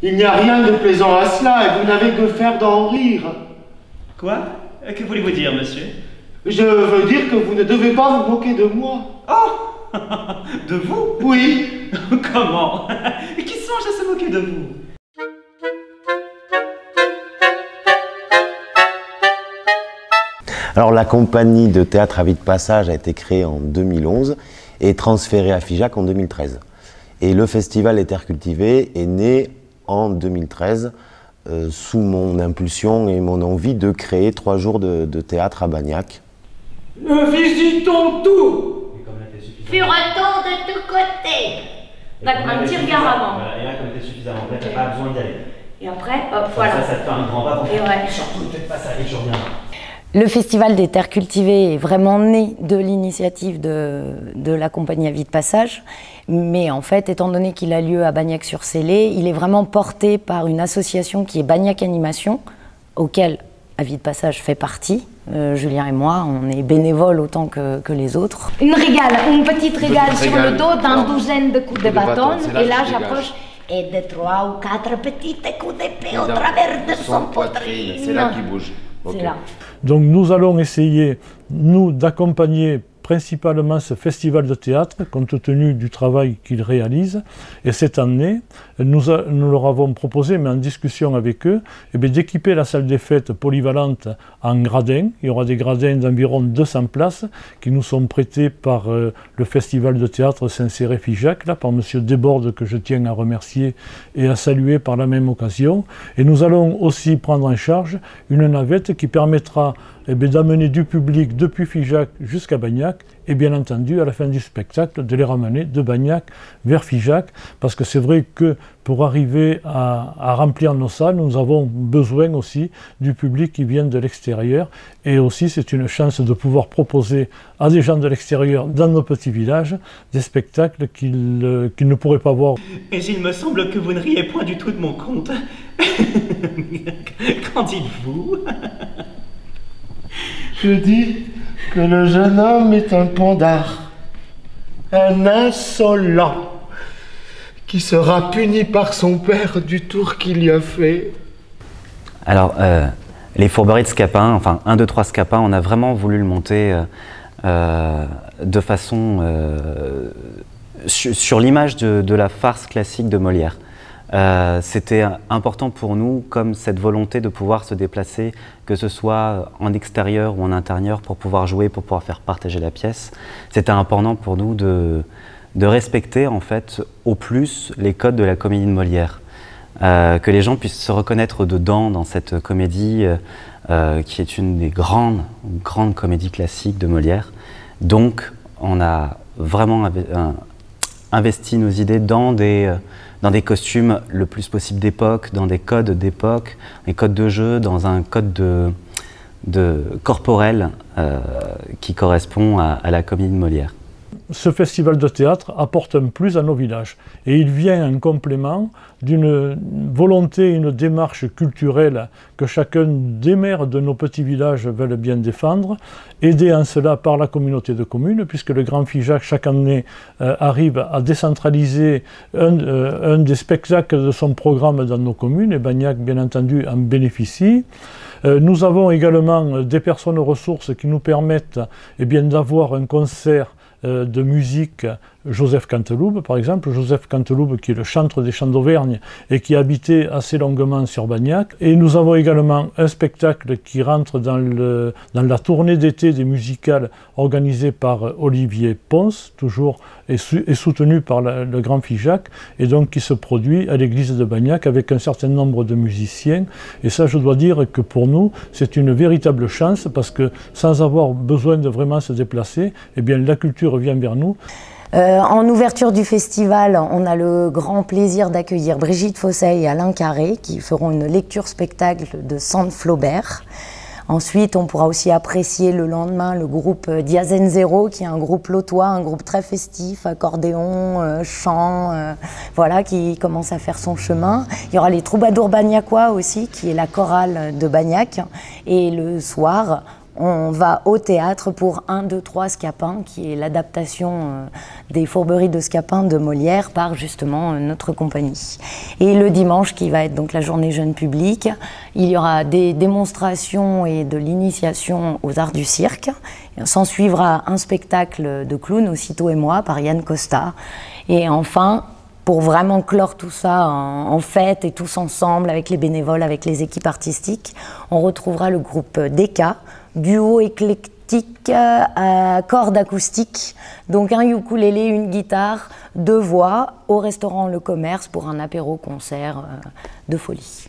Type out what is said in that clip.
Il n'y a rien de plaisant à cela et vous n'avez que faire d'en rire. Quoi? Que voulez-vous dire, monsieur? Je veux dire que vous ne devez pas vous moquer de moi. Oh! De vous? Oui. Comment? Qui songe à se moquer de vous? Alors la compagnie de théâtre à vie de passage a été créée en 2011 et transférée à Figeac en 2013. Et le festival Les Terres Cultivées est né en 2013 sous mon impulsion et mon envie de créer 3 jours de théâtre à Bagnac. Nous visitons tout. Fureton de tous côtés. D'accord, un petit regard avant. Voilà, et là, comme t'es suffisamment prêt, t'as pas besoin d'y aller. Et après, hop, voilà. Ça te fait un grand pas pour Et ouais. surtout ne faites pas ça et je reviens. Le Festival des Terres Cultivées est vraiment né de l'initiative de la compagnie à vie de passage. Mais en fait, étant donné qu'il a lieu à Bagnac-sur-Célé, il est vraiment porté par une association qui est Bagnac Animation, auquel à vie de passage fait partie. Julien et moi, on est bénévoles autant que les autres. Une petite régale sur le dos d'une douzaine de coups de bâton. Et là, j'approche. Et de 3 ou 4 petites coups d'épée au travers de son poitrine. C'est là qu'il bouge. C'est là. Donc nous allons essayer, nous, d'accompagner principalement ce festival de théâtre, compte tenu du travail qu'il réalise. Et cette année, nous leur avons proposé, mais en discussion avec eux, d'équiper la salle des fêtes polyvalente en gradins. Il y aura des gradins d'environ 200 places qui nous sont prêtés par le festival de théâtre Saint-Céré-Figeac, là, par M. Desbordes, que je tiens à remercier et à saluer par la même occasion. Et nous allons aussi prendre en charge une navette qui permettra d'amener du public depuis Figeac jusqu'à Bagnac et bien entendu à la fin du spectacle de les ramener de Bagnac vers Figeac, parce que c'est vrai que pour arriver à remplir nos salles, nous avons besoin aussi du public qui vient de l'extérieur, et aussi c'est une chance de pouvoir proposer à des gens de l'extérieur dans nos petits villages des spectacles qu'ils ne pourraient pas voir. Et il me semble que vous ne riez point du tout de mon conte. Qu'en dites-vous? Je dis que le jeune homme est un pandard, un insolent, qui sera puni par son père du tour qu'il y a fait. Alors, les fourberies de Scapin, enfin 1, 2, 3 Scapin, on a vraiment voulu le monter de façon sur l'image de la farce classique de Molière. C'était important pour nous, comme cette volonté de pouvoir se déplacer, que ce soit en extérieur ou en intérieur, pour pouvoir jouer, pour pouvoir faire partager la pièce. C'était important pour nous de respecter en fait au plus les codes de la comédie de Molière, que les gens puissent se reconnaître dedans, dans cette comédie qui est une des grandes comédies classiques de Molière. Donc on a vraiment investi nos idées dans des costumes le plus possible d'époque, dans des codes d'époque, des codes de jeu, dans un code de corporel qui correspond à la comédie de Molière. Ce festival de théâtre apporte un plus à nos villages et il vient en complément d'une volonté, une démarche culturelle que chacun des maires de nos petits villages veulent bien défendre, aidé en cela par la communauté de communes, puisque le Grand Figeac chaque année arrive à décentraliser un des spectacles de son programme dans nos communes, et Bagnac bien entendu en bénéficie. Nous avons également des personnes ressources qui nous permettent d'avoir un concert de musique, Joseph Canteloube par exemple, Joseph Canteloube qui est le chantre des Champs d'Auvergne et qui habitait assez longuement sur Bagnac. Et nous avons également un spectacle qui rentre dans la tournée d'été des musicales organisée par Olivier Ponce, toujours et soutenu par le Grand Figeac, et donc qui se produit à l'église de Bagnac avec un certain nombre de musiciens. Et ça, je dois dire que pour nous, c'est une véritable chance, parce que sans avoir besoin de vraiment se déplacer, la culture vient vers nous. En ouverture du festival, on a le grand plaisir d'accueillir Brigitte Fossey et Alain Carré qui feront une lecture-spectacle de Sand Flaubert. Ensuite, on pourra aussi apprécier le lendemain le groupe Diazen Zero, qui est un groupe lotois, un groupe très festif, accordéon, chant, voilà, qui commence à faire son chemin. Il y aura les Troubadours Bagnacois aussi, qui est la chorale de Bagnac. Et le soir, on va au théâtre pour 1, 2, 3 Scapin, qui est l'adaptation des Fourberies de Scapin de Molière par justement notre compagnie. Et le dimanche, qui va être donc la journée jeune public, il y aura des démonstrations et de l'initiation aux arts du cirque. S'en suivra un spectacle de clown, Aussitôt et moi, par Yann Costa. Et enfin, pour vraiment clore tout ça en fête et tous ensemble avec les bénévoles, avec les équipes artistiques, on retrouvera le groupe Deka, duo éclectique à cordes acoustiques, donc un ukulélé, une guitare, 2 voix, au restaurant Le Commerce pour un apéro-concert de folie.